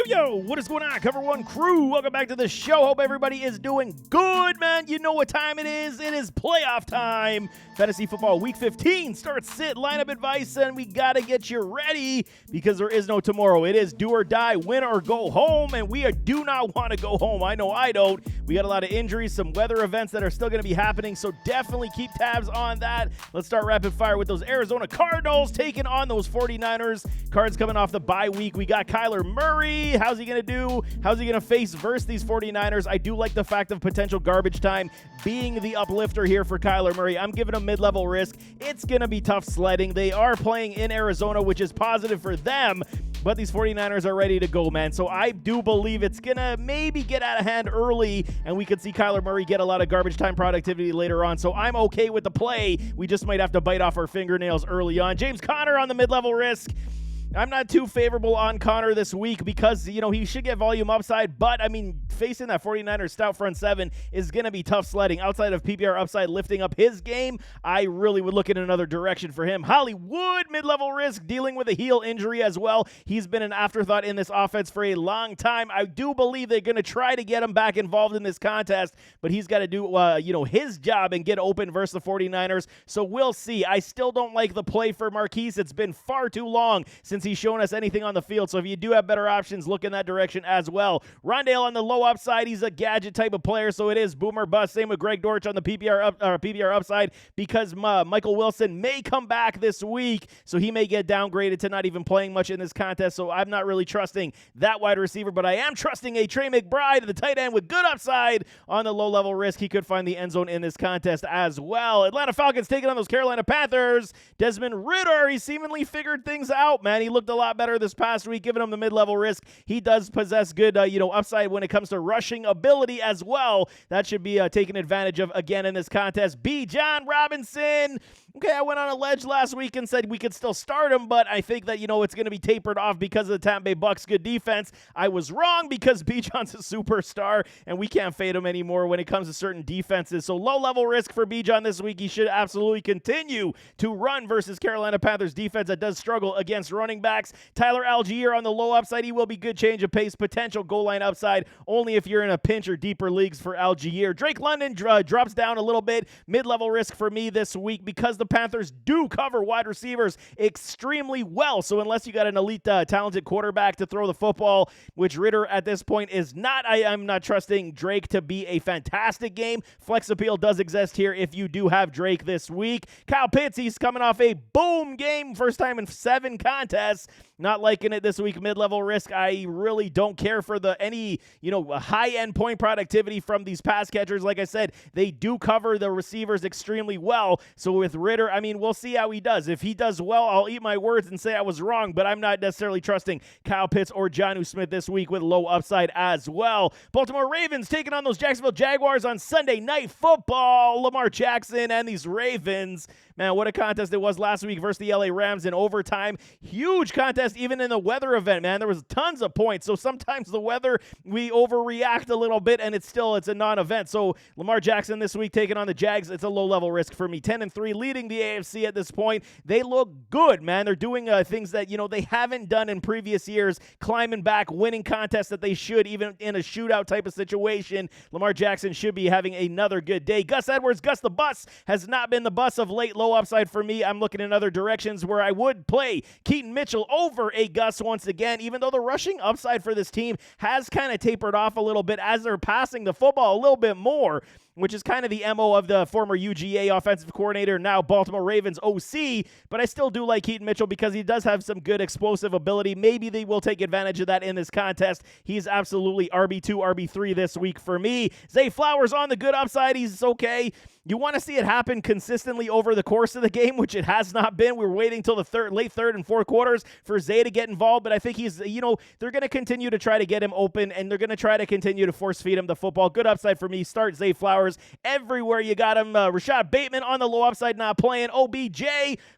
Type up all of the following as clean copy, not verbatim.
Yo, what is going on, Cover One crew? Welcome back to the show. Hope everybody is doing good, man. You know what time it is. It is playoff time. Fantasy football week 15 starts sit lineup advice, and we got to get you ready because there is no tomorrow. It is do or die, win or go home, and we do not want to go home. I know I don't. We got a lot of injuries, some weather events that are still going to be happening, so definitely keep tabs on that. Let's start rapid fire with those Arizona Cardinals taking on those 49ers. Cards coming off the bye week. We got Kyler Murray. How's he going to do? How's he going to face versus these 49ers? I do like the fact of potential garbage time being the uplifter here for Kyler Murray. I'm giving him mid-level risk. It's going to be tough sledding. They are playing in Arizona, which is positive for them, but these 49ers are ready to go, man. So I do believe it's going to maybe get out of hand early, and we could see Kyler Murray get a lot of garbage time productivity later on. So I'm okay with the play. We just might have to bite off our fingernails early on. James Conner on the mid-level risk. I'm not too favorable on Conner this week because, he should get volume upside, but, facing that 49ers stout front seven is going to be tough sledding. Outside of PPR upside lifting up his game, I really would look in another direction for him. Hollywood, mid-level risk, dealing with a heel injury as well. He's been an afterthought in this offense for a long time. I do believe they're going to try to get him back involved in this contest, but he's got to do, his job and get open versus the 49ers, so we'll see. I still don't like the play for Marquise. It's been far too long since he's shown us anything on the field, so if you do have better options, look in that direction as well. Rondale on the low upside, he's a gadget type of player, so it is boomer bust. Same with Greg Dortch on the PPR upside because Michael Wilson may come back this week, so he may get downgraded to not even playing much in this contest, so I'm not really trusting that wide receiver, but I am trusting a Trey McBride, the tight end with good upside on the low-level risk. He could find the end zone in this contest as well. Atlanta Falcons taking on those Carolina Panthers. Desmond Ridder, he seemingly figured things out, man. He looked a lot better this past week, giving him the mid-level risk. He does possess good, upside when it comes to rushing ability as well. That should be taken advantage of again in this contest. Bijan Robinson. Okay, I went on a ledge last week and said we could still start him, but I think that, it's going to be tapered off because of the Tampa Bay Bucks' good defense. I was wrong because Bijan's a superstar, and we can't fade him anymore when it comes to certain defenses. So low-level risk for Bijan this week. He should absolutely continue to run versus Carolina Panthers defense that does struggle against running backs. Tyler Algier on the low upside. He will be good change of pace, potential goal line upside, only if you're in a pinch or deeper leagues for Algier. Drake London drops down a little bit. Mid-level risk for me this week because the Panthers do cover wide receivers extremely well. So unless you got an elite talented quarterback to throw the football, which Ridder at this point is not, I'm not trusting Drake to be a fantastic game. Flex appeal does exist here if you do have Drake this week. Kyle Pitts, he's coming off a boom game, first time in 7 contests. Not liking it this week. Mid-level risk. I really don't care for any high-end point productivity from these pass catchers. Like I said, they do cover the receivers extremely well. So with Ridder, we'll see how he does. If he does well, I'll eat my words and say I was wrong, but I'm not necessarily trusting Kyle Pitts or Jonnu Smith this week with low upside as well. Baltimore Ravens taking on those Jacksonville Jaguars on Sunday Night Football. Lamar Jackson and these Ravens. Man, what a contest it was last week versus the LA Rams in overtime. Huge contest even in the weather event, man. There was tons of points. So sometimes the weather, we overreact a little bit, and it's a non-event. So Lamar Jackson this week taking on the Jags. It's a low-level risk for me. 10-3 leading the AFC at this point. They look good, man. They're doing things that, they haven't done in previous years, climbing back, winning contests that they should, even in a shootout type of situation. Lamar Jackson should be having another good day. Gus Edwards, Gus the Bus, has not been the bus of late. Low upside for me. I'm looking in other directions where I would play Keaton Mitchell over a Gus once again, even though the rushing upside for this team has kind of tapered off a little bit as they're passing the football a little bit more, which is kind of the MO of the former UGA offensive coordinator, now Baltimore Ravens OC, but I still do like Keaton Mitchell because he does have some good explosive ability. Maybe they will take advantage of that in this contest. He's absolutely RB2, RB3 this week for me. Zay Flowers on the good upside. He's okay. You want to see it happen consistently over the course of the game, which it has not been. We're waiting till the late third and fourth quarters for Zay to get involved, but I think he's, they're going to continue to try to get him open, and they're going to try to continue to force feed him the football. Good upside for me. Start Zay Flowers Flowers everywhere you got him. Rashad Bateman on the low upside, not playing. OBJ,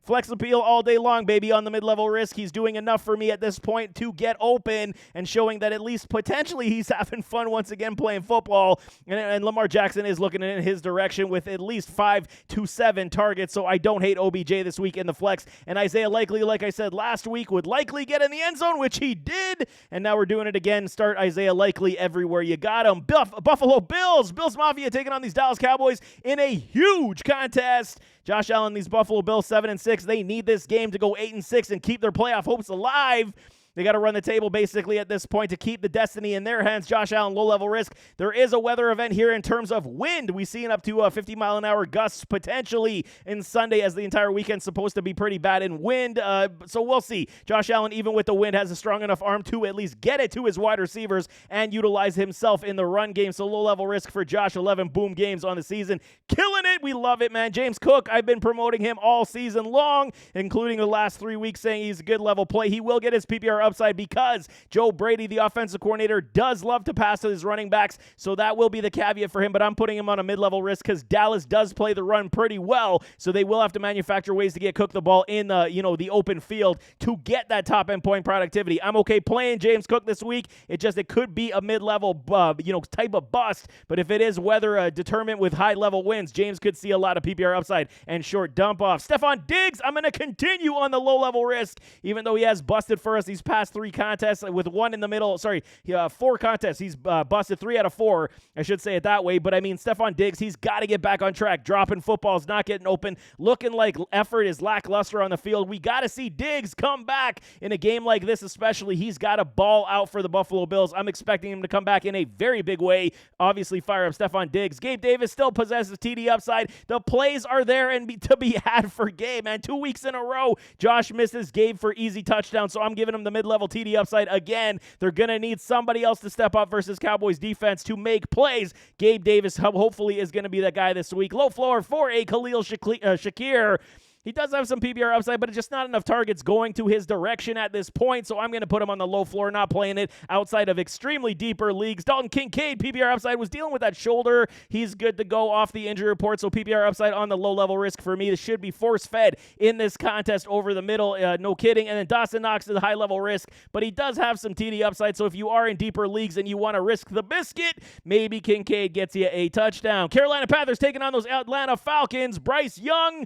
flex appeal all day long, baby, on the mid-level risk. He's doing enough for me at this point to get open and showing that at least potentially he's having fun once again playing football. And Lamar Jackson is looking in his direction with at least 5 to 7 targets, so I don't hate OBJ this week in the flex. And Isaiah Likely, like I said last week, would likely get in the end zone, which he did. And now we're doing it again. Start Isaiah Likely everywhere you got him. Buffalo Bills Mafia taking on these Dallas Cowboys in a huge contest. Josh Allen, these Buffalo Bills 7-6. They need this game to go 8-6 and keep their playoff hopes alive. They got to run the table basically at this point to keep the destiny in their hands. Josh Allen, low-level risk. There is a weather event here in terms of wind. We see up to 50-mile-an-hour gusts potentially in Sunday, as the entire weekend's supposed to be pretty bad in wind. So we'll see. Josh Allen, even with the wind, has a strong enough arm to at least get it to his wide receivers and utilize himself in the run game. So low-level risk for Josh, 11 boom games on the season. Killing it. We love it, man. James Cook, I've been promoting him all season long, including the last 3 weeks, saying he's a good level play. He will get his PPR upside because Joe Brady, the offensive coordinator, does love to pass to his running backs, so that will be the caveat for him, but I'm putting him on a mid-level risk because Dallas does play the run pretty well, so they will have to manufacture ways to get Cook the ball in the open field to get that top-end point productivity. I'm okay playing James Cook this week. It could be a mid-level type of bust, but if it is weather determined with high-level winds, James could see a lot of PPR upside and short dump-off. Stephon Diggs, I'm going to continue on the low-level risk, even though he has busted for us these past 3 contests with 1 in the middle. 4 contests. He's busted 3 out of 4. I should say it that way. But I mean, Stephon Diggs, he's got to get back on track. Dropping footballs, not getting open, looking like effort is lackluster on the field. We got to see Diggs come back in a game like this, especially. He's got to ball out for the Buffalo Bills. I'm expecting him to come back in a very big way. Obviously, fire up Stephon Diggs. Gabe Davis still possesses TD upside. The plays are there and to be had for Gabe, man. 2 weeks in a row, Josh misses Gabe for easy touchdown, so I'm giving him the mid-level TD upside again. They're going to need somebody else to step up versus Cowboys defense to make plays. Gabe Davis hopefully is going to be that guy this week. Low floor for a Khalil Shakir. He does have some PPR upside, but it's just not enough targets going to his direction at this point, so I'm going to put him on the low floor, not playing it outside of extremely deeper leagues. Dalton Kincaid, PPR upside, was dealing with that shoulder. He's good to go off the injury report, so PPR upside on the low-level risk for me. This should be force-fed in this contest over the middle, no kidding. And then Dawson Knox is a high-level risk, but he does have some TD upside, so if you are in deeper leagues and you want to risk the biscuit, maybe Kincaid gets you a touchdown. Carolina Panthers taking on those Atlanta Falcons. Bryce Young,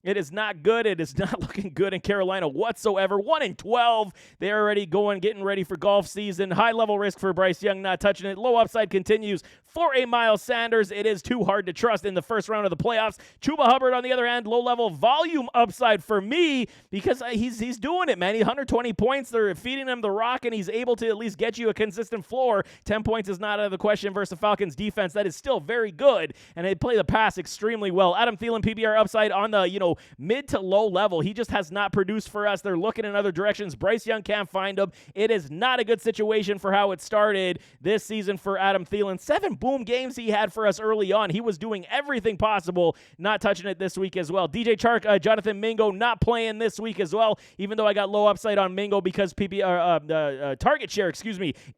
it is not good. It is not looking good in Carolina whatsoever. 1-12. They're already getting ready for golf season. High-level risk for Bryce Young, not touching it. Low upside continues for a Miles Sanders. It is too hard to trust in the first round of the playoffs. Chuba Hubbard, on the other hand, low-level volume upside for me because he's doing it, man. 120 points. They're feeding him the rock, and he's able to at least get you a consistent floor. 10 points is not out of the question versus the Falcons defense. That is still very good, and they play the pass extremely well. Adam Thielen, PPR upside on the, mid to low level. He just has not produced for us. They're looking in other directions. Bryce Young can't find him. It is not a good situation for how it started this season for Adam Thielen. 7 boom games he had for us early on. He was doing everything possible, not touching it this week as well. DJ Chark, Jonathan Mingo not playing this week as well, even though I got low upside on Mingo because target share,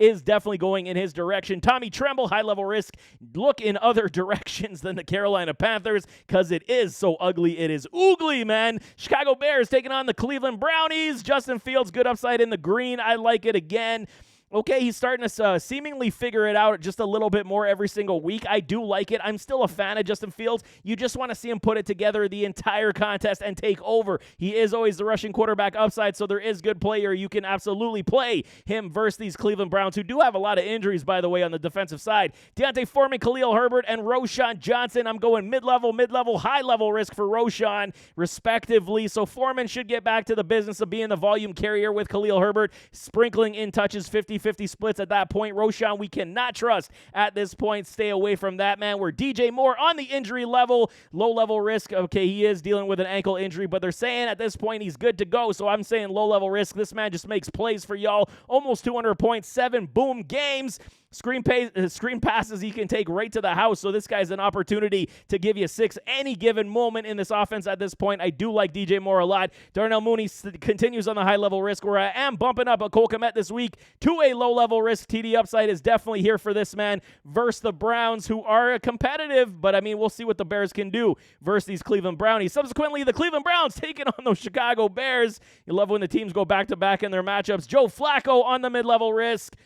is definitely going in his direction. Tommy Tremble, high-level risk. Look in other directions than the Carolina Panthers because it is so ugly. It is oogly, man. Chicago Bears taking on the Cleveland Brownies. Justin Fields, good upside in the green. I like it again. Okay, he's starting to seemingly figure it out just a little bit more every single week. I do like it. I'm still a fan of Justin Fields. You just want to see him put it together the entire contest and take over. He is always the rushing quarterback upside, so there is good player. You can absolutely play him versus these Cleveland Browns, who do have a lot of injuries, by the way, on the defensive side. Deontay Foreman, Khalil Herbert, and Roschon Johnson. I'm going mid-level, high-level risk for Roschon, respectively. So Foreman should get back to the business of being the volume carrier with Khalil Herbert, sprinkling in touches 50-50 splits at that point. Roschon, we cannot trust at this point. Stay away from that, man. We're DJ Moore on the injury level. Low-level risk. Okay, he is dealing with an ankle injury, but they're saying at this point he's good to go, so I'm saying low-level risk. This man just makes plays for y'all. Almost 200 points, 7 boom games. screen passes he can take right to the house. So this guy's an opportunity to give you 6 any given moment in this offense at this point. I do like DJ Moore a lot. Darnell Mooney continues on the high-level risk, where I am bumping up a Cole Kmet this week to a low-level risk. TD upside is definitely here for this man versus the Browns, who are competitive, but I mean, we'll see what the Bears can do versus these Cleveland Brownies. Subsequently, the Cleveland Browns taking on those Chicago Bears. You love when the teams go back-to-back in their matchups. Joe Flacco on the mid-level risk.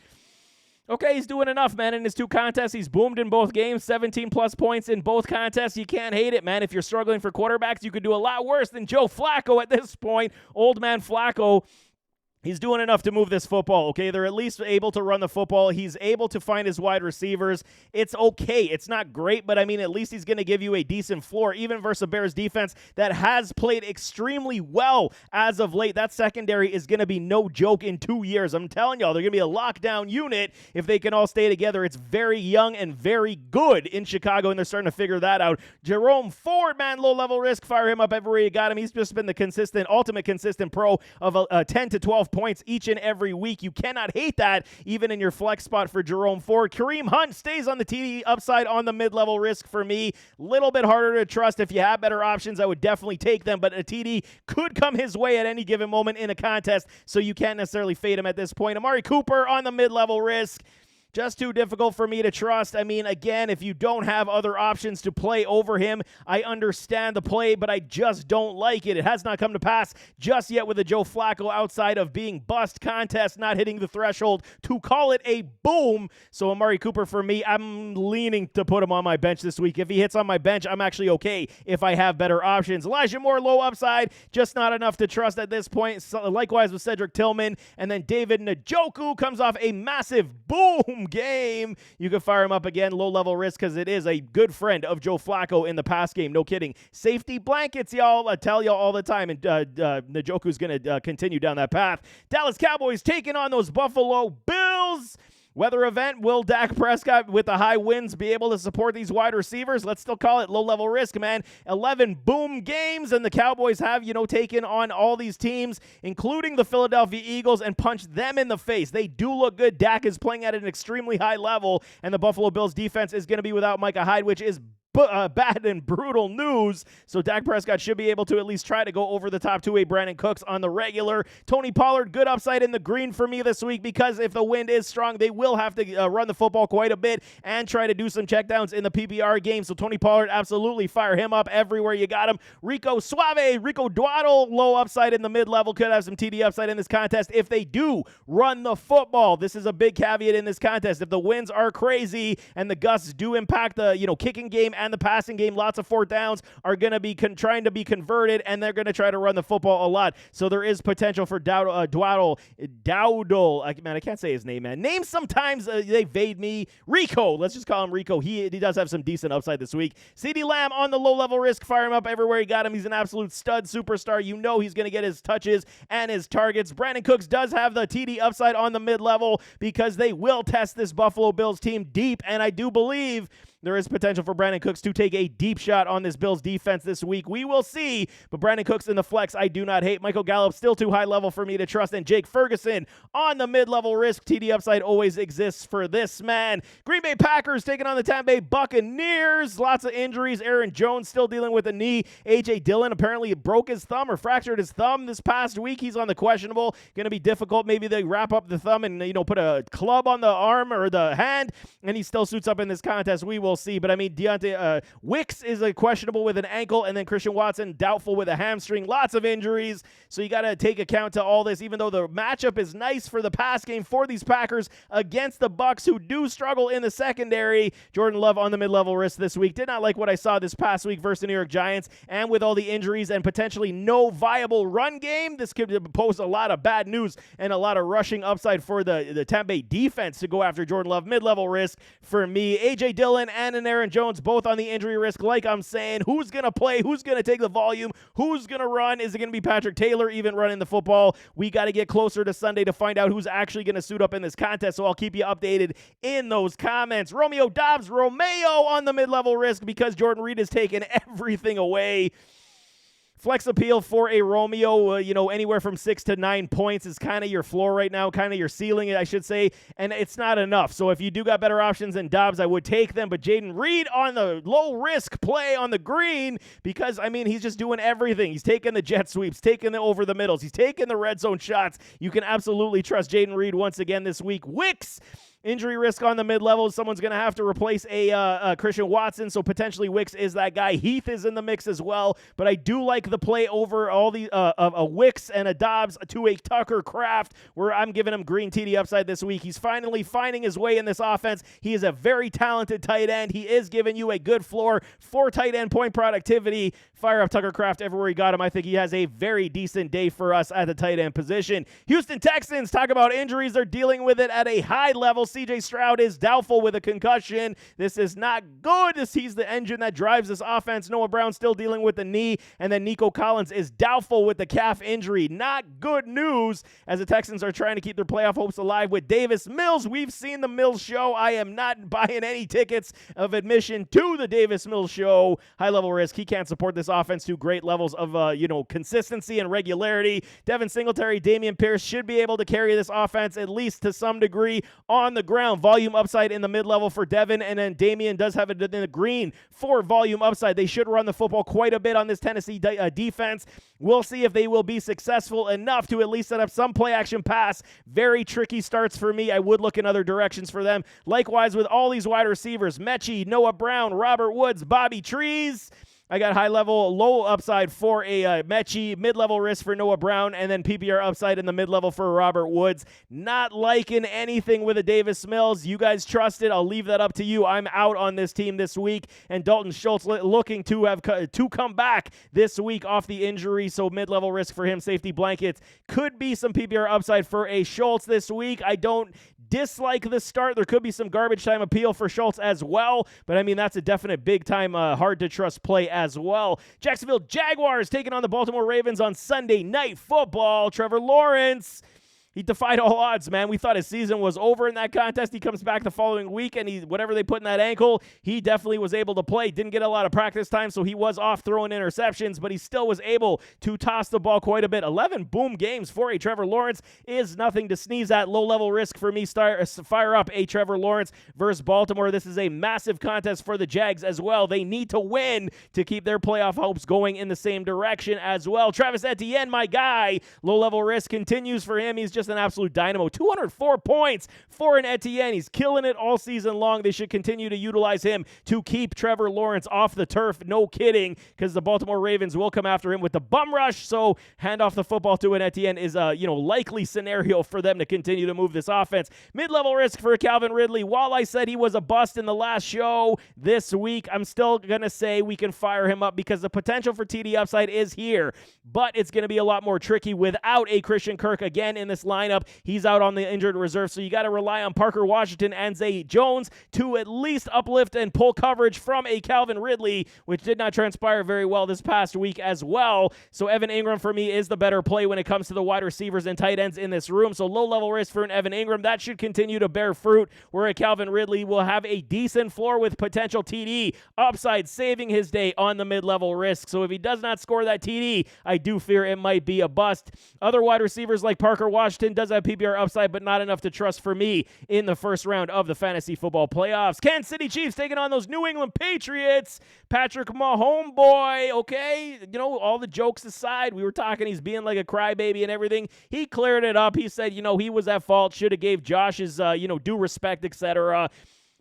Okay, he's doing enough, man. In his 2 contests, he's boomed in both games, 17-plus points in both contests. You can't hate it, man. If you're struggling for quarterbacks, you could do a lot worse than Joe Flacco at this point. Old man Flacco. He's doing enough to move this football, okay? They're at least able to run the football. He's able to find his wide receivers. It's okay. It's not great, but I mean, at least he's going to give you a decent floor, even versus a Bears defense that has played extremely well as of late. That secondary is going to be no joke in 2 years. I'm telling y'all, they're going to be a lockdown unit if they can all stay together. It's very young and very good in Chicago, and they're starting to figure that out. Jerome Ford, man, low-level risk. Fire him up everywhere you got him. He's just been the ultimate consistent pro of 10 to 12 points each and every week. You cannot hate that, even in your flex spot for Jerome Ford. Kareem Hunt stays on the TD upside on the mid-level risk for me. Little bit harder to trust. If you have better options, I would definitely take them, but a TD could come his way at any given moment in a contest, so you can't necessarily fade him at this point. Amari Cooper on the mid-level risk. Just too difficult for me to trust. I mean, again, if you don't have other options to play over him, I understand the play, but I just don't like it. It has not come to pass just yet with a Joe Flacco outside of being bust contest, not hitting the threshold to call it a boom. So Amari Cooper for me, I'm leaning to put him on my bench this week. If he hits on my bench, I'm actually okay if I have better options. Elijah Moore, low upside, just not enough to trust at this point. So, likewise with Cedric Tillman. And then David Njoku comes off a massive boom game. You can fire him up again, low-level risk, because it is a good friend of Joe Flacco in the pass game. No kidding. Safety blankets, y'all. I tell y'all all the time, and Njoku's going to continue down that path. Dallas Cowboys taking on those Buffalo Bills. Weather event, will Dak Prescott with the high winds be able to support these wide receivers? Let's still call it low-level risk, man. 11 boom games, and the Cowboys have, taken on all these teams, including the Philadelphia Eagles, and punched them in the face. They do look good. Dak is playing at an extremely high level, and the Buffalo Bills defense is going to be without Micah Hyde, which is bad and brutal news. So Dak Prescott should be able to at least try to go over the top to a Brandon Cooks on the regular. Tony Pollard, good upside in the green for me this week, because if the wind is strong, they will have to run the football quite a bit and try to do some checkdowns in the PPR game. So Tony Pollard, absolutely fire him up everywhere you got him. Rico Dowdle, low upside in the mid-level, could have some TD upside in this contest if they do run the football. This is a big caveat in this contest. If the winds are crazy and the gusts do impact the kicking game and the passing game, lots of 4th downs are going to be trying to be converted, and they're going to try to run the football a lot. So there is potential for Dowdle. Man, I can't say his name, man. Names sometimes they evade me. Rico, let's just call him Rico. He does have some decent upside this week. CeeDee Lamb on the low-level risk. Fire him up everywhere you got him. He's an absolute stud superstar. He's going to get his touches and his targets. Brandon Cooks does have the TD upside on the mid-level, because they will test this Buffalo Bills team deep, and I do believe there is potential for Brandon Cooks to take a deep shot on this Bills defense this week. We will see, but Brandon Cooks in the flex, I do not hate. Michael Gallup, still too high level for me to trust, and Jake Ferguson on the mid-level risk. TD upside always exists for this man. Green Bay Packers taking on the Tampa Bay Buccaneers. Lots of injuries. Aaron Jones still dealing with a knee. A.J. Dillon apparently broke his thumb or fractured his thumb this past week. He's on the questionable. Going to be difficult. Maybe they wrap up the thumb and, put a club on the arm or the hand, and he still suits up in this contest. We will see. But I mean, Deontay Wicks is questionable with an ankle, and then Christian Watson doubtful with a hamstring. Lots of injuries, so you got to take account to all this. Even though the matchup is nice for the pass game for these Packers against the Bucs, who do struggle in the secondary. Jordan Love on the mid-level risk this week. Did not like what I saw this past week versus the New York Giants, and with all the injuries and potentially no viable run game, this could pose a lot of bad news and a lot of rushing upside for the Tampa Bay defense to go after Jordan Love. Mid-level risk for me. A.J. Dillon and an Aaron Jones both on the injury risk. Like I'm saying, who's going to play? Who's going to take the volume? Who's going to run? Is it going to be Patrick Taylor even running the football? We got to get closer to Sunday to find out who's actually going to suit up in this contest, so I'll keep you updated in those comments. Romeo on the mid-level risk, because Jordan Reed has taken everything away. Flex appeal for a Romeo, anywhere from 6 to 9 points is kind of your floor right now, kind of your ceiling, I should say, and it's not enough. So if you do got better options than Dobbs, I would take them. But Jayden Reed on the low-risk play on the green because, he's just doing everything. He's taking the jet sweeps, taking the over the middles. He's taking the red zone shots. You can absolutely trust Jayden Reed once again this week. Wicks, injury risk on the mid-level. Someone's going to have to replace a Christian Watson, so potentially Wicks is that guy. Heath is in the mix as well, but I do like the play over all the a Wicks and a Dobbs to a Tucker Kraft, where I'm giving him green TD upside this week. He's finally finding his way in this offense. He is a very talented tight end. He is giving you a good floor for tight end point productivity. Fire up Tucker Kraft everywhere he got him. I think he has a very decent day for us at the tight end position. Houston Texans, talk about injuries. They're dealing with it at a high level. C.J. Stroud is doubtful with a concussion. This is not good. He's the engine that drives this offense. Noah Brown still dealing with the knee. And then Nico Collins is doubtful with the calf injury. Not good news as the Texans are trying to keep their playoff hopes alive with Davis Mills. We've seen the Mills show. I am not buying any tickets of admission to the Davis Mills show. High level risk. He can't support this offense to great levels of consistency and regularity. Devin Singletary, Dameon Pierce should be able to carry this offense at least to some degree on the ground. Volume upside in the mid-level for Devin, and then Dameon does have it in the green for volume upside. They should run the football quite a bit on this Tennessee defense. We'll see if they will be successful enough to at least set up some play-action pass. Very tricky starts for me. I would look in other directions for them. Likewise with all these wide receivers, Mechie, Noah Brown, Robert Woods, Bobby Trees. I got high level, low upside for a Mechie, mid-level risk for Noah Brown, and then PPR upside in the mid-level for Robert Woods. Not liking anything with a Davis Mills. You guys trust it. I'll leave that up to you. I'm out on this team this week, and Dalton Schultz looking to have to come back this week off the injury, so mid-level risk for him. Safety blankets. Could be some PPR upside for a Schultz this week. I don't dislike the start. There could be some garbage time appeal for Schultz as well, but that's a definite big-time hard-to-trust play as well. Jacksonville Jaguars taking on the Baltimore Ravens on Sunday Night Football. Trevor Lawrence, he defied all odds, man. We thought his season was over in that contest. He comes back the following week, and whatever they put in that ankle, he definitely was able to play. Didn't get a lot of practice time, so he was off throwing interceptions, but he still was able to toss the ball quite a bit. 11 boom games for a Trevor Lawrence is nothing to sneeze at. Low-level risk for me. Fire up a Trevor Lawrence versus Baltimore. This is a massive contest for the Jags as well. They need to win to keep their playoff hopes going in the same direction as well. Travis Etienne, my guy. Low-level risk continues for him. He's just an absolute dynamo. 204 points for an Etienne. He's killing it all season long. They should continue to utilize him to keep Trevor Lawrence off the turf. No kidding, because the Baltimore Ravens will come after him with the bum rush. So hand off the football to an Etienne is a likely scenario for them to continue to move this offense. Mid-level risk for Calvin Ridley. While I said he was a bust in the last show this week, I'm still going to say we can fire him up because the potential for TD upside is here, but it's going to be a lot more tricky without a Christian Kirk again in this lineup. He's out on the injured reserve, so you got to rely on Parker Washington and Zay Jones to at least uplift and pull coverage from a Calvin Ridley, which did not transpire very well this past week as well. So Evan Ingram for me is the better play when it comes to the wide receivers and tight ends in this room. So low-level risk for an Evan Ingram. That should continue to bear fruit, where a Calvin Ridley will have a decent floor with potential TD upside, saving his day on the mid-level risk. So if he does not score that TD, I do fear it might be a bust. Other wide receivers like Parker Washington does have PPR upside, but not enough to trust for me in the first round of the fantasy football playoffs. Kansas City Chiefs taking on those New England Patriots. Patrick Mahomes, boy, okay, all the jokes aside, we were talking he's being like a crybaby and everything. He cleared it up. He said, he was at fault, should have gave Josh his, due respect, etc.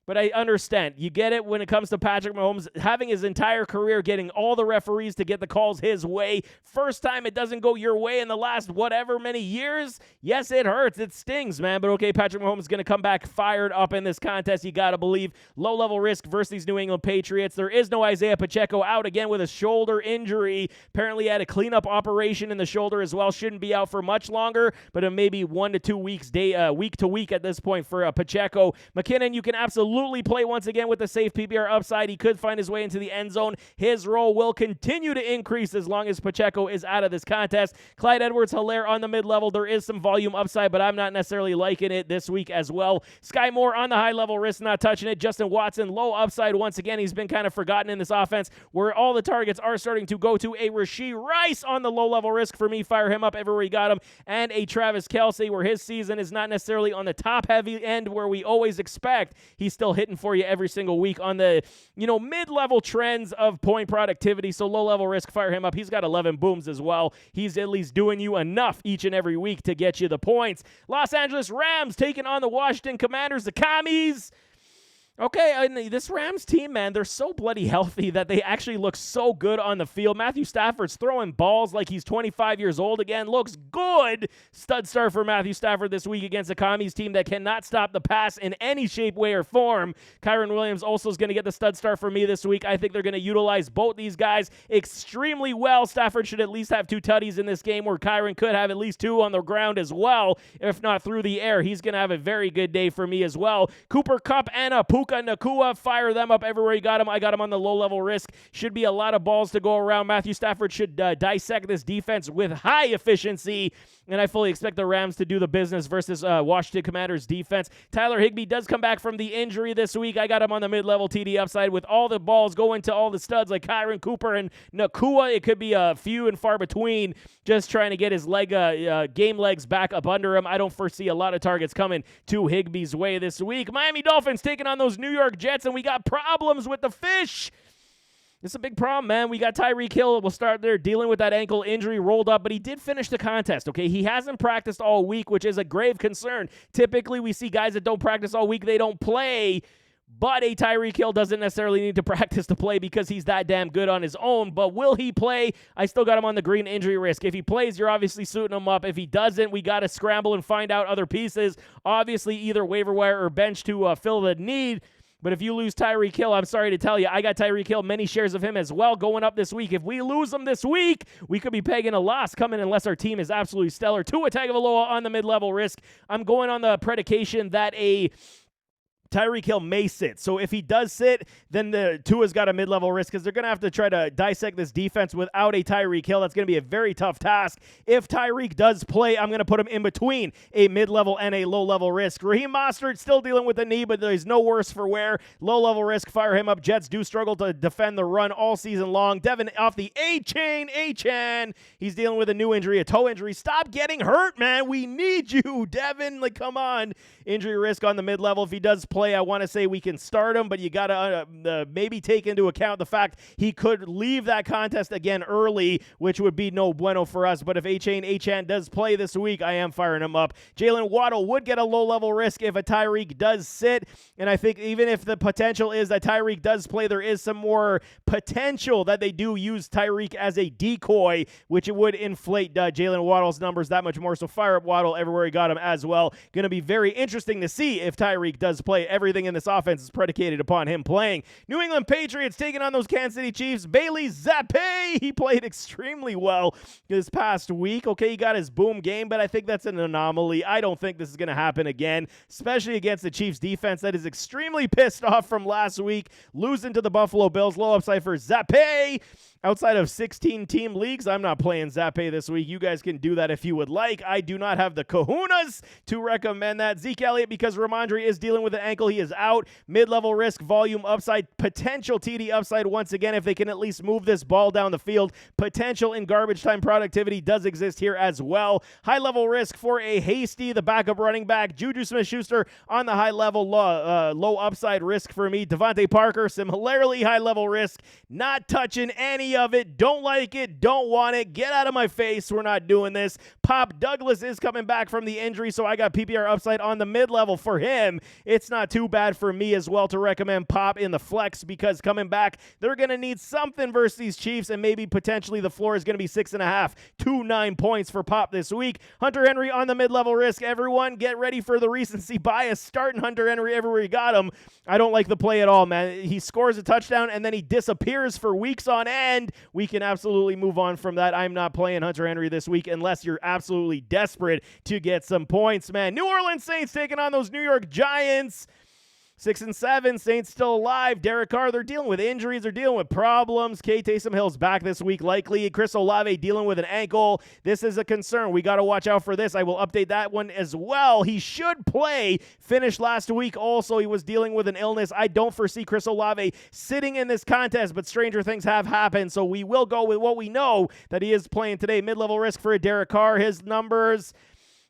But I understand. You get it when it comes to Patrick Mahomes having his entire career getting all the referees to get the calls his way. First time it doesn't go your way in the last whatever many years. Yes, it hurts. It stings, man. But okay, Patrick Mahomes is going to come back fired up in this contest. You got to believe. Low-level risk versus these New England Patriots. There is no Isaiah Pacheco, out again with a shoulder injury. Apparently had a cleanup operation in the shoulder as well. Shouldn't be out for much longer, but it may be 1 to 2 weeks, week to week at this point for Pacheco. McKinnon, you can absolutely absolutely play once again with the safe PPR upside. He could find his way into the end zone. His role will continue to increase as long as Pacheco is out of this contest. Clyde Edwards-Helaire on the mid-level. There is some volume upside, but I'm not necessarily liking it this week as well. Sky Moore on the high-level risk, not touching it. Justin Watson, low upside once again. He's been kind of forgotten in this offense where all the targets are starting to go to. A Rashee Rice on the low-level risk for me. Fire him up everywhere you got him. And a Travis Kelce where his season is not necessarily on the top-heavy end where we always expect. He's still hitting for you every single week on the, mid-level trends of point productivity. So low-level risk, fire him up. He's got 11 booms as well. He's at least doing you enough each and every week to get you the points. Los Angeles Rams taking on the Washington Commanders, the Commies. Okay, and this Rams team, man, they're so bloody healthy that they actually look so good on the field. Matthew Stafford's throwing balls like he's 25 years old again. Looks good. Stud start for Matthew Stafford this week against a Commies team that cannot stop the pass in any shape, way, or form. Kyren Williams also is going to get the stud start for me this week. I think they're going to utilize both these guys extremely well. Stafford should at least have 2 tutties in this game where Kyren could have at least 2 on the ground as well, if not through the air. He's going to have a very good day for me as well. Cooper Kupp and a Puka Nacua, fire them up everywhere you got him. I got him on the low-level risk. Should be a lot of balls to go around. Matthew Stafford should dissect this defense with high efficiency, and I fully expect the Rams to do the business versus Washington Commanders defense. Tyler Higbee does come back from the injury this week. I got him on the mid-level TD upside with all the balls going to all the studs like Kyren, Cooper, and Nacua. It could be a few and far between, just trying to get his game legs back up under him. I don't foresee a lot of targets coming to Higbee's way this week. Miami Dolphins taking on those New York Jets, and we got problems with the fish. It's a big problem, man. We got Tyreek Hill. We'll start there dealing with that ankle injury, rolled up, but he did finish the contest, okay? He hasn't practiced all week, which is a grave concern. Typically, we see guys that don't practice all week, they don't play. But a Tyreek Hill doesn't necessarily need to practice to play because he's that damn good on his own. But will he play? I still got him on the green injury risk. If he plays, you're obviously suiting him up. If he doesn't, we got to scramble and find out other pieces. Obviously, either waiver wire or bench to fill the need. But if you lose Tyreek Hill, I'm sorry to tell you, I got Tyreek Hill, many shares of him as well going up this week. If we lose him this week, we could be pegging a loss coming unless our team is absolutely stellar. Tua Tagovailoa on the mid-level risk. I'm going on the predication that a Tyreek Hill may sit. So if he does sit, then the Tua's got a mid-level risk because they're going to have to try to dissect this defense without a Tyreek Hill. That's going to be a very tough task. If Tyreek does play, I'm going to put him in between a mid-level and a low-level risk. Raheem Mostert still dealing with the knee, but there's no worse for wear. Low-level risk, fire him up. Jets do struggle to defend the run all season long. Devin off the A-Chan. He's dealing with a new injury, a toe injury. Stop getting hurt, man. We need you, Devin. Like, come on. Injury risk on the mid-level. If he does play, I want to say we can start him, but you got to maybe take into account the fact he could leave that contest again early, which would be no bueno for us. But if Achane does play this week, I am firing him up. Jalen Waddle would get a low-level risk if a Tyreek does sit, and I think even if the potential is that Tyreek does play, there is some more potential that they do use Tyreek as a decoy, which it would inflate Jalen Waddle's numbers that much more. So fire up Waddle everywhere he got him as well. Going to be very interesting to see if Tyreek does play. Everything in this offense is predicated upon him playing. New England Patriots taking on those Kansas City Chiefs. Bailey Zappi, he played extremely well this past week. Okay, he got his boom game, but I think that's an anomaly. I don't think this is going to happen again, especially against the Chiefs defense that is extremely pissed off from last week, losing to the Buffalo Bills. Low upside for Zappi. Outside of 16-team leagues, I'm not playing Zappi this week. You guys can do that if you would like. I do not have the kahunas to recommend that. Zeke Elliott, because Ramondre is dealing with an ankle, he is out. Mid-level risk, volume upside, potential TD upside once again if they can at least move this ball down the field. Potential in garbage time productivity does exist here as well. High-level risk for a Hasty, the backup running back. Juju Smith-Schuster on the high-level, low upside risk for me. Devontae Parker, similarly high-level risk. Not touching any of it. Don't like it. Don't want it. Get out of my face. We're not doing this. Pop Douglas is coming back from the injury, so I got PPR upside on the mid-level for him. It's not too bad for me as well to recommend Pop in the flex because coming back, they're going to need something versus these Chiefs, and maybe potentially the floor is going to be 6.5 to 9 points for Pop this week. Hunter Henry on the mid-level risk. Everyone get ready for the recency bias. Starting Hunter Henry everywhere you got him. I don't like the play at all, man. He scores a touchdown, and then he disappears for weeks on end. We can absolutely move on from that. I'm not playing Hunter Henry this week unless you're absolutely desperate to get some points, man. New Orleans Saints taking on those New York Giants. 6 and 7, Saints still alive. Derek Carr, they're dealing with injuries. They're dealing with problems. Taysom Hill's back this week likely. Chris Olave dealing with an ankle. This is a concern. We got to watch out for this. I will update that one as well. He should play. Finished last week also. He was dealing with an illness. I don't foresee Chris Olave sitting in this contest, but stranger things have happened. So we will go with what we know that he is playing today. Mid-level risk for Derek Carr. His numbers...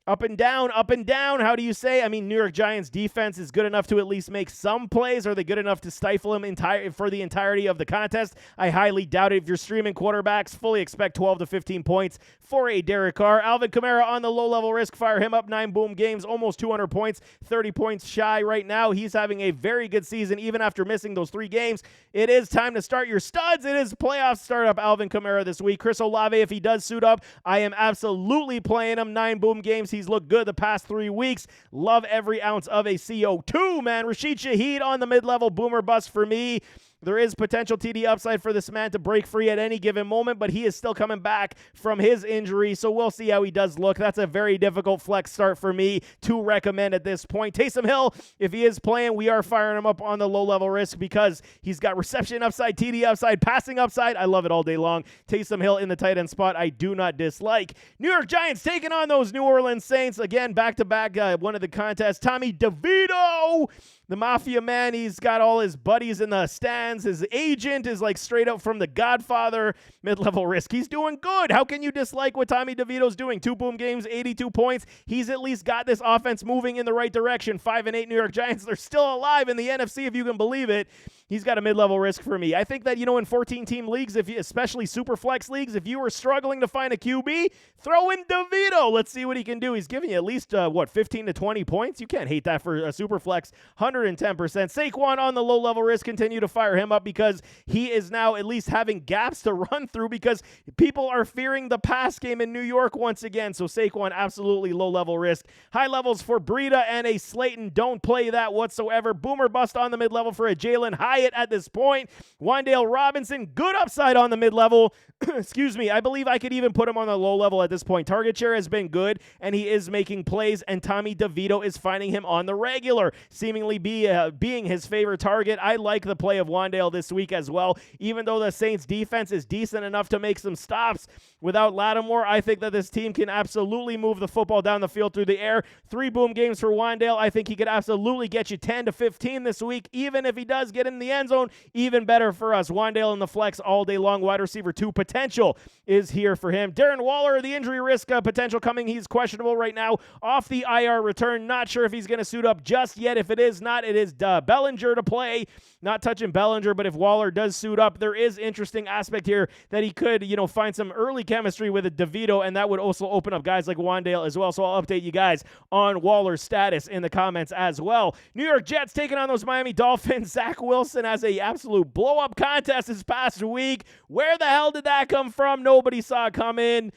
Up and down, up and down. How do you say? I mean, New York Giants defense is good enough to at least make some plays. Are they good enough to stifle him for the entirety of the contest? I highly doubt it. If you're streaming quarterbacks, fully expect 12 to 15 points for a Derek Carr. Alvin Kamara on the low-level risk. Fire him up. 9 boom games, almost 200 points, 30 points shy right now. He's having a very good season, even after missing those 3 games. It is time to start your studs. It is playoff startup Alvin Kamara this week. Chris Olave, if he does suit up, I am absolutely playing him. 9 boom games. He's looked good the past 3 weeks. Love every ounce of a CO2, man. Rashid Shaheed on the mid-level, boomer bust for me. There is potential TD upside for this man to break free at any given moment, but he is still coming back from his injury, so we'll see how he does look. That's a very difficult flex start for me to recommend at this point. Taysom Hill, if he is playing, we are firing him up on the low-level risk because he's got reception upside, TD upside, passing upside. I love it all day long. Taysom Hill in the tight end spot, I do not dislike. New York Giants taking on those New Orleans Saints. Again, back-to-back, one of the contests. Tommy DeVito, the Mafia man, he's got all his buddies in the stands. His agent is like straight up from The Godfather. Mid-level risk. He's doing good. How can you dislike what Tommy DeVito's doing? 2 boom games, 82 points. He's at least got this offense moving in the right direction. 5-8 New York Giants. They're still alive in the NFC, if you can believe it. He's got a mid-level risk for me. I think that, in 14-team leagues, especially super flex leagues, if you were struggling to find a QB, throw in DeVito. Let's see what he can do. He's giving you at least, 15 to 20 points? You can't hate that for a super flex. 110%. Saquon on the low-level risk. Continue to fire him up because he is now at least having gaps to run through because people are fearing the pass game in New York once again. So Saquon, absolutely low-level risk. High levels for Breida and a Slayton. Don't play that whatsoever. Boomer bust on the mid-level for a Jalen Hyatt at this point. Wan'Dale Robinson, good upside on the mid-level. Excuse me. I believe I could even put him on the low level at this point. Target share has been good, and he is making plays, and Tommy DeVito is finding him on the regular, seemingly being his favorite target. I like the play of Wan'Dale this week as well. Even though the Saints defense is decent enough to make some stops without Lattimore, I think that this team can absolutely move the football down the field through the air. 3 boom games for Wan'Dale. I think he could absolutely get you 10 to 15 this week. Even if he does get in the end zone, even better for us. Wan'Dale in the flex all day long. Wide receiver 2 potential is here for him. Darren Waller, the injury risk potential coming. He's questionable right now. Off the IR return. Not sure if he's going to suit up just yet. If it is not, it is Bellinger to play. Not touching Bellinger, but if Waller does suit up, there is interesting aspect here that he could, find some early chemistry with a DeVito, and that would also open up guys like Wan'Dale as well. So I'll update you guys on Waller's status in the comments as well. New York Jets taking on those Miami Dolphins. Zach Wilson has a absolute blow-up contest this past week. Where the hell did that come from? Nobody saw it coming.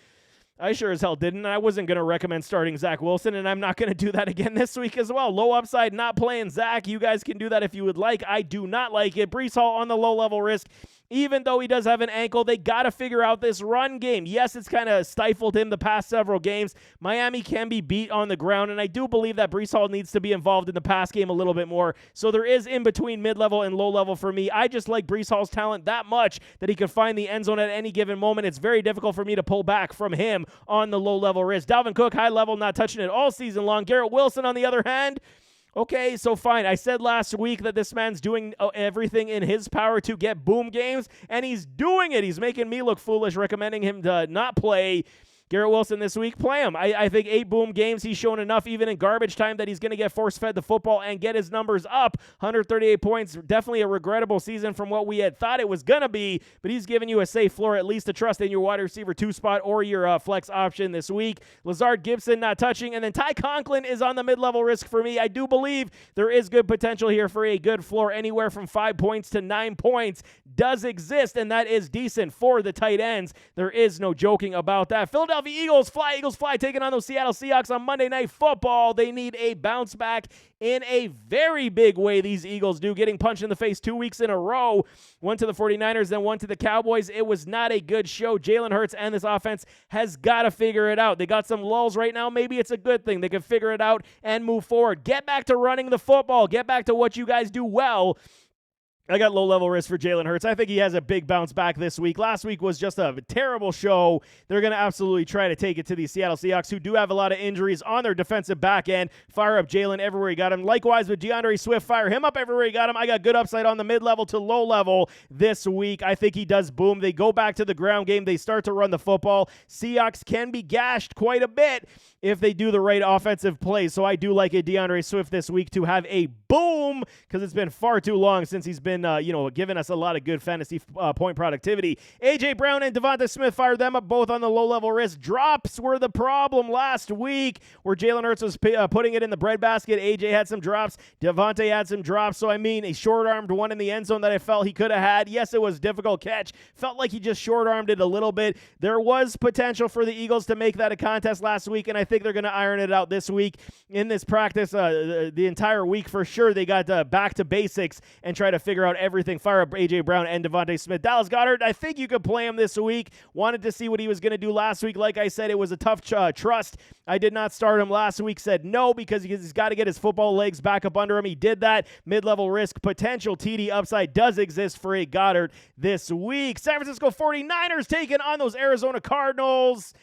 I sure as hell didn't. I wasn't going to recommend starting Zach Wilson, and I'm not going to do that again this week as well. Low upside, not playing Zach. You guys can do that if you would like. I do not like it. Breece Hall on the low-level risk. Even though he does have an ankle, they got to figure out this run game. Yes, it's kind of stifled him the past several games. Miami can be beat on the ground, and I do believe that Breece Hall needs to be involved in the pass game a little bit more. So there is in between mid-level and low-level for me. I just like Breece Hall's talent that much that he could find the end zone at any given moment. It's very difficult for me to pull back from him on the low-level risk. Dalvin Cook, high level, not touching it all season long. Garrett Wilson, on the other hand, okay, so fine. I said last week that this man's doing everything in his power to get boom games, and he's doing it. He's making me look foolish, recommending him to not play Garrett Wilson this week. Play him. I think 8 boom games, he's shown enough even in garbage time that he's going to get force-fed the football and get his numbers up. 138 points, definitely a regrettable season from what we had thought it was going to be, but he's giving you a safe floor, at least to trust in your wide receiver 2 spot or your flex option this week. Lazard Gibson not touching, and then Ty Conklin is on the mid-level risk for me. I do believe there is good potential here for a good floor. Anywhere from 5 points to 9 points does exist, and that is decent for the tight ends. There is no joking about that. Philadelphia Philadelphia Eagles fly, taking on those Seattle Seahawks on Monday Night Football. They need a bounce back in a very big way, these Eagles do, getting punched in the face 2 weeks in a row. One to the 49ers, then one to the Cowboys. It was not a good show. Jalen Hurts and this offense has got to figure it out. They got some lulls right now. Maybe it's a good thing. They can figure it out and move forward. Get back to running the football. Get back to what you guys do well. I got low-level risk for Jalen Hurts. I think he has a big bounce back this week. Last week was just a terrible show. They're going to absolutely try to take it to the Seattle Seahawks, who do have a lot of injuries on their defensive back end. Fire up Jalen everywhere you got him. Likewise with DeAndre Swift, fire him up everywhere you got him. I got good upside on the mid-level to low-level this week. I think he does boom. They go back to the ground game. They start to run the football. Seahawks can be gashed quite a bit if they do the right offensive plays. So I do like a DeAndre Swift this week to have a boom, because it's been far too long since he's been giving us a lot of good fantasy point productivity. A.J. Brown and Devonta Smith fired them up both on the low-level risk. Drops were the problem last week, where Jalen Hurts was putting it in the breadbasket. A.J. had some drops. Devonta had some drops. So, a short-armed one in the end zone that I felt he could have had. Yes, it was a difficult catch. Felt like he just short-armed it a little bit. There was potential for the Eagles to make that a contest last week, and I think they're going to iron it out this week in this practice. The entire week for sure, they got back to basics and try to figure out everything. Fire up A.J. Brown and Devonta Smith. Dallas Goedert, I think you could play him this week. Wanted to see what he was going to do last week. Like I said, it was a tough trust. I did not start him last week. Said no, because he's got to get his football legs back up under him. He did that. Mid-level risk, potential TD upside does exist for a Goddard this week. San Francisco 49ers taking on those Arizona Cardinals.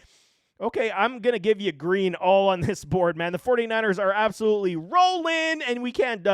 Okay, I'm going to give you green all on this board, man. The 49ers are absolutely rolling, and we can't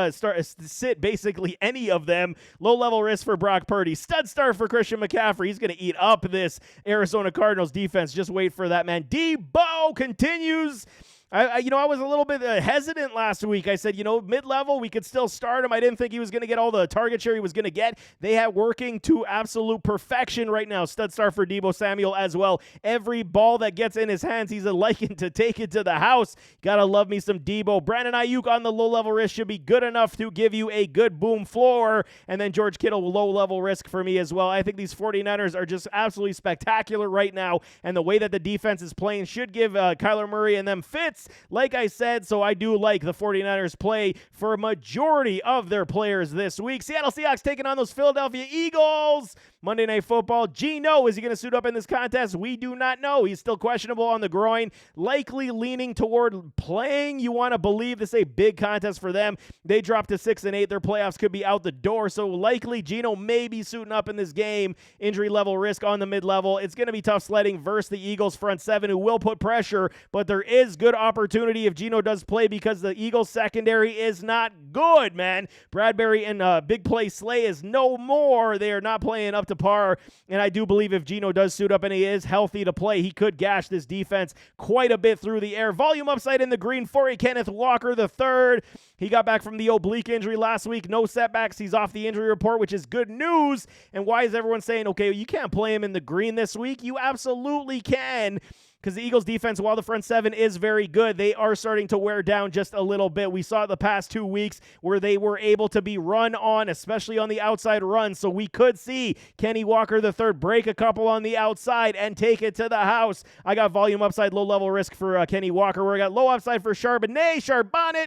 sit basically any of them. Low-level risk for Brock Purdy. Stud start for Christian McCaffrey. He's going to eat up this Arizona Cardinals defense. Just wait for that, man. Debo continues. I was a little bit hesitant last week. I said, mid-level, we could still start him. I didn't think he was going to get all the target share he was going to get. They have working to absolute perfection right now. Stud star for Deebo Samuel as well. Every ball that gets in his hands, he's a liking to take it to the house. Gotta love me some Deebo. Brandon Ayuk on the low-level risk should be good enough to give you a good boom floor. And then George Kittle, low-level risk for me as well. I think these 49ers are just absolutely spectacular right now. And the way that the defense is playing should give Kyler Murray and them fits. Like I said, so I do like the 49ers play for a majority of their players this week. Seattle Seahawks taking on those Philadelphia Eagles. Monday Night Football. Geno, is he going to suit up in this contest? We do not know. He's still questionable on the groin. Likely leaning toward playing. You want to believe this is a big contest for them. They dropped to 6-8. Their playoffs could be out the door. So likely Geno may be suiting up in this game. Injury level risk on the mid-level. It's going to be tough sledding versus the Eagles front seven, who will put pressure. But there is good opportunity if Geno does play, because the Eagles secondary is not good, man. Bradbury and Big Play Slay is no more. They are not playing up to par, and I do believe if Geno does suit up and he is healthy to play, he could gash this defense quite a bit through the air. Volume upside in the green for a Kenneth Walker III. He got back from the oblique injury last week. No setbacks. He's off the injury report, which is good news. And why is everyone saying, okay, you can't play him in the green this week? You absolutely can. Because the Eagles defense, while the front seven is very good, they are starting to wear down just a little bit. We saw it the past 2 weeks where they were able to be run on, especially on the outside run. So we could see Kenny Walker III break a couple on the outside and take it to the house. I got volume upside, low-level risk for Kenny Walker, where I got low upside for Charbonnet.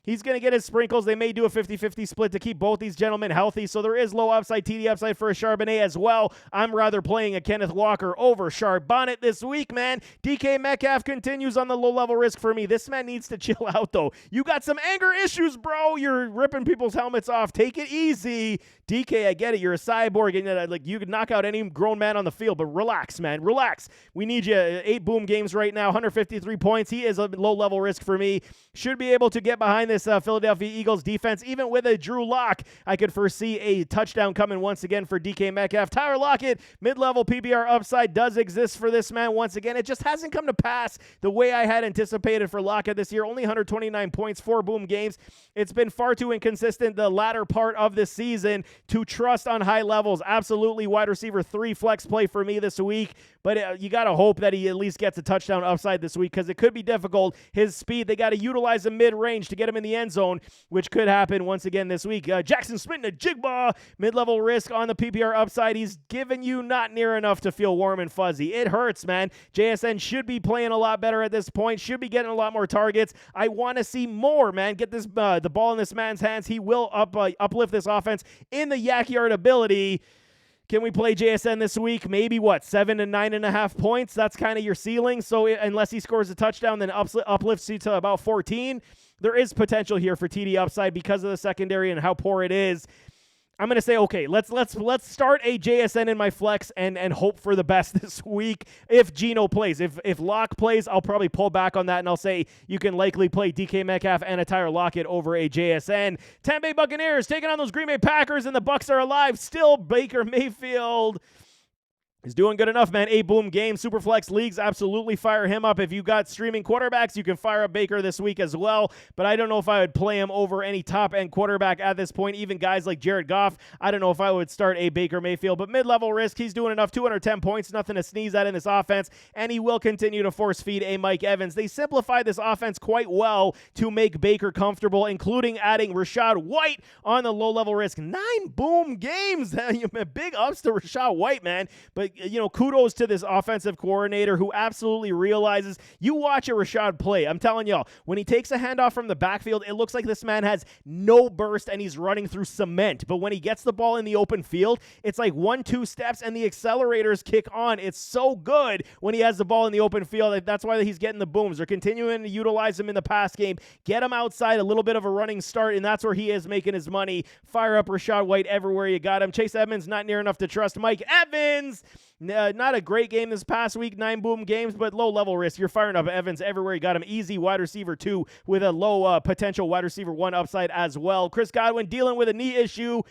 He's going to get his sprinkles. They may do a 50-50 split to keep both these gentlemen healthy, so there is low upside, TD upside for a Charbonnet as well. I'm rather playing a Kenneth Walker over Charbonnet this week, man. DK Metcalf continues on the low-level risk for me. This man needs to chill out, though. You got some anger issues, bro. You're ripping people's helmets off. Take it easy. DK, I get it. You're a cyborg, and you could knock out any grown man on the field, but relax, man. Relax. We need you. 8 boom games right now, 153 points. He is a low-level risk for me. Should be able to get behind this Philadelphia Eagles defense. Even with a Drew Lock, I could foresee a touchdown coming once again for DK Metcalf. Tyler Lockett, mid-level PBR upside does exist for this man once again. It just hasn't come to pass the way I had anticipated for Lockett this year. Only 129 points, 4 boom games. It's been far too inconsistent the latter part of this season to trust on high levels. Absolutely wide receiver 3 flex play for me this week, but you got to hope that he at least gets a touchdown upside this week, because it could be difficult. His speed, they got to utilize the mid-range to get him in the end zone, which could happen once again this week. Jackson Smith-Njigba, mid-level risk on the PPR upside. He's given you not near enough to feel warm and fuzzy. It hurts, man. JSN should be playing a lot better at this point, should be getting a lot more targets. I want to see more, man. Get this the ball in this man's hands. He will uplift this offense in the yak yard ability. Can we play JSN this week? Maybe 7 to 9.5 points? That's kind of your ceiling. So unless he scores a touchdown, then uplifts you to about 14. There is potential here for TD upside because of the secondary and how poor it is. I'm going to say, okay, let's start a JSN in my flex and hope for the best this week if Geno plays. If Locke plays, I'll probably pull back on that, and I'll say you can likely play DK Metcalf and a Tyler Lockett over a JSN. Tampa Bay Buccaneers taking on those Green Bay Packers, and the Bucs are alive still. Baker Mayfield is doing good enough, man. A boom game. Superflex leagues, absolutely fire him up. If you got streaming quarterbacks, you can fire up Baker this week as well. But I don't know if I would play him over any top-end quarterback at this point. Even guys like Jared Goff, I don't know if I would start a Baker Mayfield. But mid-level risk, he's doing enough. 210 points, nothing to sneeze at in this offense. And he will continue to force feed a Mike Evans. They simplified this offense quite well to make Baker comfortable, including adding Rachaad White on the low-level risk. 9 boom games. Big ups to Rachaad White, man. But kudos to this offensive coordinator who absolutely realizes you watch a Rachaad play. I'm telling y'all, when he takes a handoff from the backfield, it looks like this man has no burst and he's running through cement. But when he gets the ball in the open field, it's like 1-2 steps and the accelerators kick on. It's so good when he has the ball in the open field. That's why he's getting the booms. They're continuing to utilize him in the pass game. Get him outside, a little bit of a running start, and that's where he is making his money. Fire up Rachaad White everywhere you got him. Chase Edmonds, not near enough to trust. Mike Evans, not a great game this past week, 9 boom games, but low-level risk. You're firing up Evans everywhere. You got him easy wide receiver 2 with a low potential wide receiver 1 upside as well. Chris Godwin dealing with a knee issue,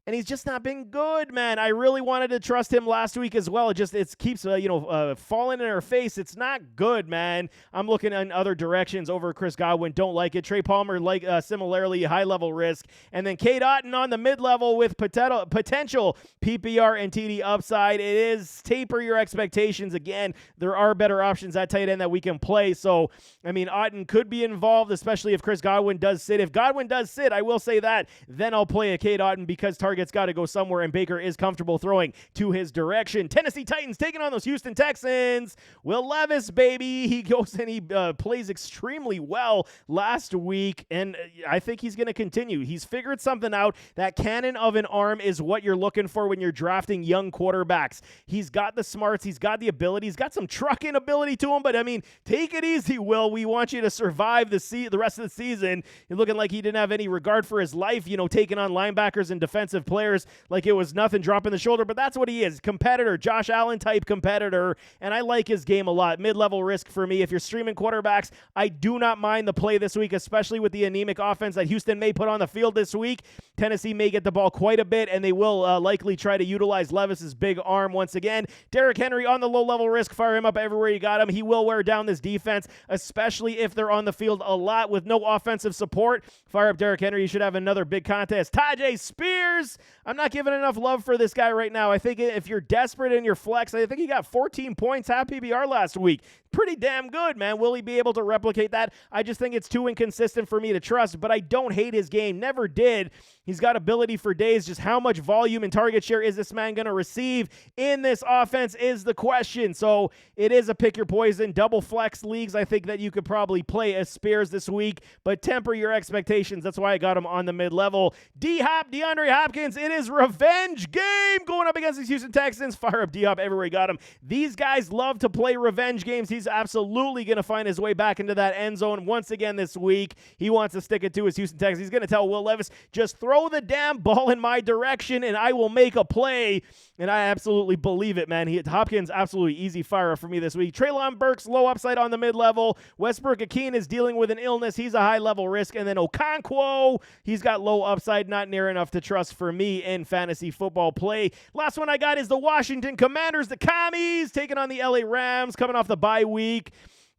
and he's just not been good, man. I really wanted to trust him last week as well. It keeps falling in our face. It's not good, man. I'm looking in other directions over Chris Godwin. Don't like it. Trey Palmer, similarly, high-level risk. And then Cade Otton on the mid-level with potential PPR and TD upside. It is taper your expectations. Again, there are better options at tight end that we can play. So, Otton could be involved, especially if Chris Godwin does sit. If Godwin does sit, I will say that, then I'll play a Cade Otton because target's got to go somewhere, and Baker is comfortable throwing to his direction. Tennessee Titans taking on those Houston Texans. Will Levis, baby. He goes and he plays extremely well last week, and I think he's going to continue. He's figured something out. That cannon of an arm is what you're looking for when you're drafting young quarterbacks. He's got the smarts. He's got the ability. He's got some trucking ability to him, but take it easy, Will. We want you to survive the rest of the season. You're looking like he didn't have any regard for his life, taking on linebackers and defensive players like it was nothing, dropping the shoulder, but that's what he is. Competitor, Josh Allen type competitor, and I like his game a lot. Mid-level risk for me. If you're streaming quarterbacks, I do not mind the play this week, especially with the anemic offense that Houston may put on the field this week. Tennessee may get the ball quite a bit, and they will likely try to utilize Levis's big arm once again. Derrick Henry on the low-level risk. Fire him up everywhere you got him. He will wear down this defense, especially if they're on the field a lot with no offensive support. Fire up Derrick Henry. You should have another big contest. Tyjae Spears. I'm not giving enough love for this guy right now. I think if you're desperate in your flex, I think he got 14 points, half PPR last week. Pretty damn good, man. Will he be able to replicate that? I just think it's too inconsistent for me to trust, but I don't hate his game. Never did. He's got ability for days. Just how much volume and target share is this man going to receive in this offense is the question. So it is a pick your poison. Double flex leagues, I think that you could probably play as Spears this week, but temper your expectations. That's why I got him on the mid-level. D-Hop, DeAndre Hopkins, it is revenge game going up against these Houston Texans. Fire up D-Hop everywhere you got him. These guys love to play revenge games. He's absolutely going to find his way back into that end zone once again this week. He wants to stick it to his Houston Texans. He's going to tell Will Levis, just throw the damn ball in my direction and I will make a play. And I absolutely believe it, man. Hopkins, absolutely easy fire for me this week. Treylon Burks, low upside on the mid-level. Westbrook-Ikhine is dealing with an illness. He's a high-level risk. And then Okonkwo, he's got low upside, not near enough to trust for me in fantasy football play. Last one I got is the Washington Commanders, the Commies, taking on the LA Rams, coming off the bye week.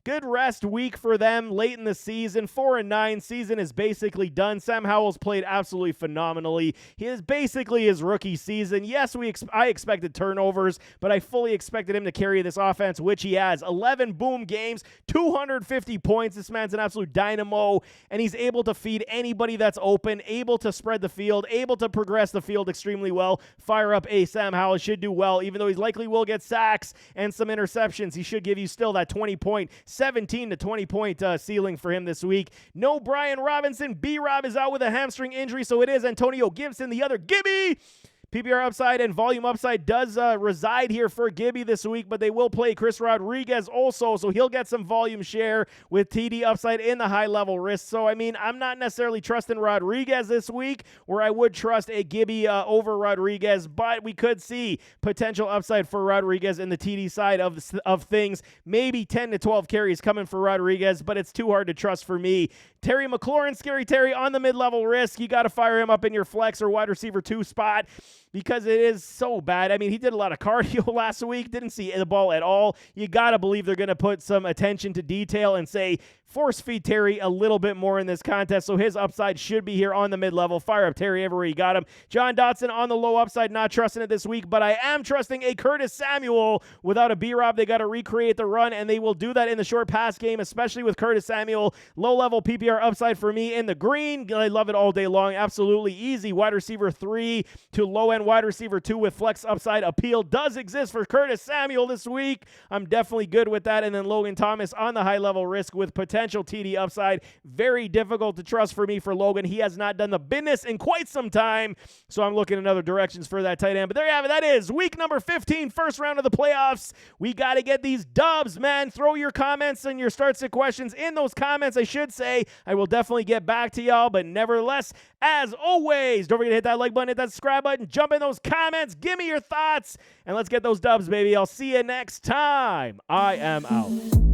Good rest week for them late in the season. 4-9 season is basically done. Sam Howell's played absolutely phenomenally. He is basically his rookie season. Yes, I expected turnovers, but I fully expected him to carry this offense, which he has. 11 boom games, 250 points. This man's an absolute dynamo, and he's able to feed anybody that's open, able to spread the field, able to progress the field extremely well. Fire up a Sam Howell. Should do well, even though he likely will get sacks and some interceptions. He should give you still that 20-point 17 to 20-point ceiling for him this week. No Brian Robinson. B-Rob is out with a hamstring injury, so it is Antonio Gibson, the other Gibby. PPR upside and volume upside does reside here for Gibby this week, but they will play Chris Rodriguez also, so he'll get some volume share with TD upside in the high-level risk. So, I mean, I'm not necessarily trusting Rodriguez this week, where I would trust a Gibby over Rodriguez, but we could see potential upside for Rodriguez in the TD side of things. Maybe 10 to 12 carries coming for Rodriguez, but it's too hard to trust for me. Terry McLaurin, Scary Terry on the mid-level risk. You got to fire him up in your flex or wide receiver 2 spot, because it is so bad. I mean, he did a lot of cardio last week, didn't see the ball at all. You got to believe they're going to put some attention to detail and say, force feed Terry a little bit more in this contest, so his upside should be here on the mid-level. Fire up Terry everywhere you got him. John Dotson on the low upside, not trusting it this week, but I am trusting a Curtis Samuel. Without a B-Rob, they got to recreate the run, and they will do that in the short pass game, especially with Curtis Samuel. Low-level PPR upside for me in the green. I love it all day long. Absolutely easy. Wide receiver 3 to low-end wide receiver 2 with flex upside appeal does exist for Curtis Samuel this week. I'm definitely good with that. And then Logan Thomas on the high-level risk with potential TD upside. Very difficult to trust for me for Logan. He has not done the business in quite some time, so I'm looking in other directions for that tight end. But there you have it. That is week number 15, first round of the playoffs. We got to get these dubs, man. Throw your comments and your starts and questions in those comments, I should say. I will definitely get back to y'all, but nevertheless, as always, don't forget to hit that like button, hit that subscribe button, jump in those comments, give me your thoughts, and let's get those dubs, baby. I'll see you next time. I am out.